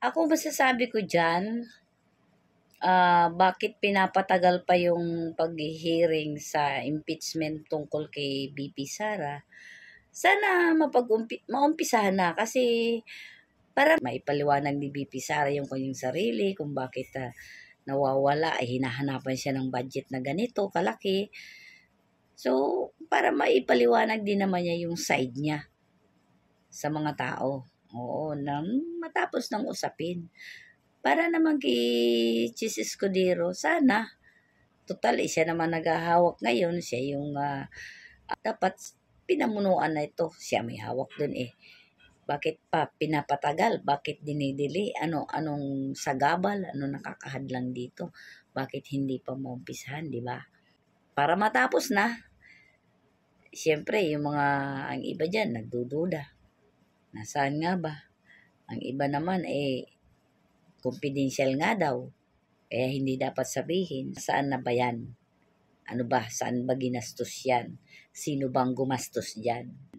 Ako masasabi ko diyan, bakit pinapatagal pa yung paghi-hearing sa impeachment tungkol kay VP Sara? Sana maumpisahan na kasi para maipaliwanag ni VP Sara yung kanyang sarili kung bakit nawawala, ay hinahanapan siya ng budget na ganito kalaki. So, para maipaliwanag din naman niya yung side niya sa mga tao. Oo, nang matapos ng usapin. Para naman kay Chis Escudero, sana, total siya naman naghahawak ngayon, siya yung dapat pinamunuan na ito, siya may hawak dun eh. Bakit pa pinapatagal? Bakit dinidili? Anong sagabal? Ano nakakahadlang dito? Bakit hindi pa maumpisahan, di ba? Para matapos na. Siyempre, ang iba dyan, nagdududa. Nasaan nga ba? Ang iba naman, confidential nga daw. Kaya hindi dapat sabihin. Saan na ba yan? Ano ba? Saan ba ginastos yan? Sino bang gumastos dyan?